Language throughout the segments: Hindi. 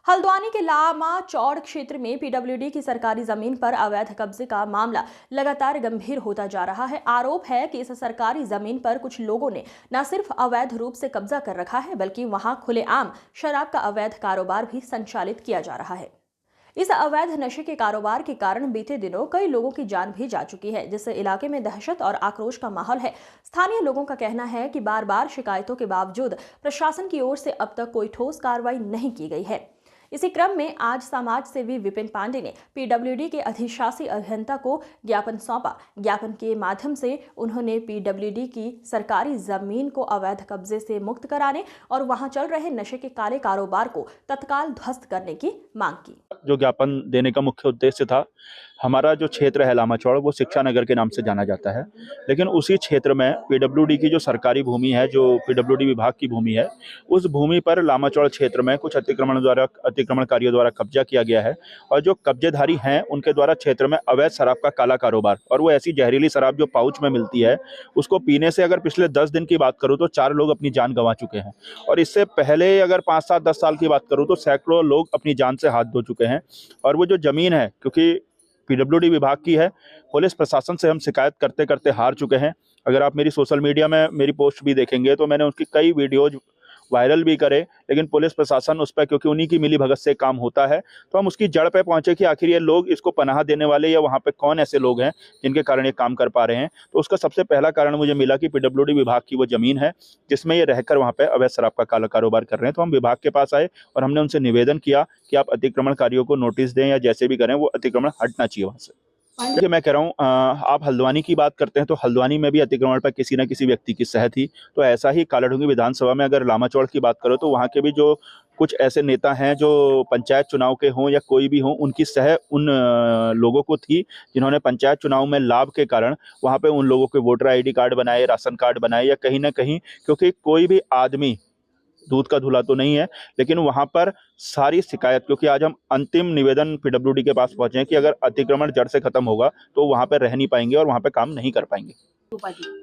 हल्द्वानी के लामा चौड़ क्षेत्र में पीडब्ल्यूडी की सरकारी जमीन पर अवैध कब्जे का मामला लगातार गंभीर होता जा रहा है। आरोप है कि इस सरकारी जमीन पर कुछ लोगों ने न सिर्फ अवैध रूप से कब्जा कर रखा है, बल्कि वहां खुलेआम शराब का अवैध कारोबार भी संचालित किया जा रहा है। इस अवैध नशे के कारोबार के कारण बीते दिनों कई लोगों की जान भी जा चुकी है, जिससे इलाके में दहशत और आक्रोश का माहौल है। स्थानीय लोगों का कहना है कि बार बार शिकायतों के बावजूद प्रशासन की ओर से अब तक कोई ठोस कार्रवाई नहीं की गई है। इसी क्रम में आज समाज सेवी विपिन पांडे ने पीडब्ल्यूडी के अधिशासी अभियंता को ज्ञापन सौंपा। ज्ञापन के माध्यम से उन्होंने पीडब्ल्यूडी की सरकारी जमीन को अवैध कब्जे से मुक्त कराने और वहां चल रहे नशे के काले कारोबार को तत्काल ध्वस्त करने की मांग की। जो ज्ञापन देने का मुख्य उद्देश्य था, हमारा जो क्षेत्र है लामा चौड़, वो शिक्षा नगर के नाम से जाना जाता है, लेकिन उसी क्षेत्र में पीडब्ल्यूडी की जो सरकारी भूमि है, जो पीडब्ल्यूडी विभाग की भूमि है, उस भूमि पर लामा चौड़ क्षेत्र में कुछ अतिक्रमणकारियों द्वारा कब्जा किया गया है। और जो कब्जेधारी हैं, उनके द्वारा क्षेत्र में अवैध शराब का काला कारोबार, और वो ऐसी जहरीली शराब जो पाउच में मिलती है, उसको पीने से अगर पिछले 10 दिन की बात करूँ तो 4 लोग अपनी जान गंवा चुके हैं। और इससे पहले अगर 5, 7, 10 साल की बात करूँ तो सैकड़ों लोग अपनी जान से हाथ धो चुके हैं। और वो जो जमीन है, क्योंकि पीडब्ल्यूडी विभाग की है, पुलिस प्रशासन से हम शिकायत करते करते हार चुके हैं। अगर आप मेरी सोशल मीडिया में मेरी पोस्ट भी देखेंगे तो मैंने उसकी कई वीडियोज वायरल भी करे, लेकिन पुलिस प्रशासन उस पर, क्योंकि उन्हीं की मिली भगत से काम होता है, तो हम उसकी जड़ पे पहुंचे कि आखिर ये लोग इसको पनाह देने वाले या वहाँ पे कौन ऐसे लोग हैं जिनके कारण ये काम कर पा रहे हैं। तो उसका सबसे पहला कारण मुझे मिला कि पीडब्ल्यूडी विभाग की वो जमीन है जिसमें ये रहकर वहाँ पे अवैध शराब का काला कारोबार कर रहे हैं। तो हम विभाग के पास आए और हमने उनसे निवेदन किया कि आप अतिक्रमणकारियों को नोटिस दें या जैसे भी करें, वो अतिक्रमण हटना चाहिए वहाँ से। देखिए, मैं कह रहा हूँ, आप हल्द्वानी की बात करते हैं तो हल्द्वानी में भी अतिक्रमण पर किसी न किसी व्यक्ति की सह थी। तो ऐसा ही कालाढूंगी विधानसभा में अगर लामा चौड़ की बात करो तो वहाँ के भी जो कुछ ऐसे नेता हैं जो पंचायत चुनाव के हों या कोई भी हों, उनकी सह उन लोगों को थी जिन्होंने पंचायत चुनाव में लाभ के कारण वहाँ पे उन लोगों के वोटर ID कार्ड बनाए, राशन कार्ड बनाए, या कहीं ना कहीं, क्योंकि कोई भी आदमी दूध का धुला तो नहीं है, लेकिन वहां पर सारी शिकायत, क्योंकि आज हम अंतिम निवेदन पीडब्ल्यूडी के पास पहुंचे हैं कि अगर अतिक्रमण जड़ से खत्म होगा तो वहां पर रह नहीं पाएंगे और वहां पर काम नहीं कर पाएंगे।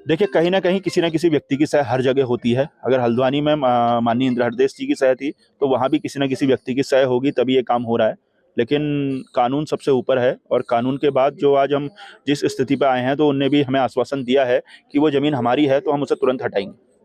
देखिए, कहीं ना कहीं किसी न किसी व्यक्ति की सह हर जगह होती है। अगर हल्द्वानी में माननीय इंद्र हरदेश जी की सह थी तो वहां भी किसी न किसी व्यक्ति की सह होगी, तभी ये काम हो रहा है। लेकिन कानून सबसे ऊपर है, और कानून के बाद जो आज हम जिस स्थिति पर आए हैं, तो उनने भी हमें आश्वासन दिया है कि वो जमीन हमारी है तो हम उसे तुरंत हटाएंगे।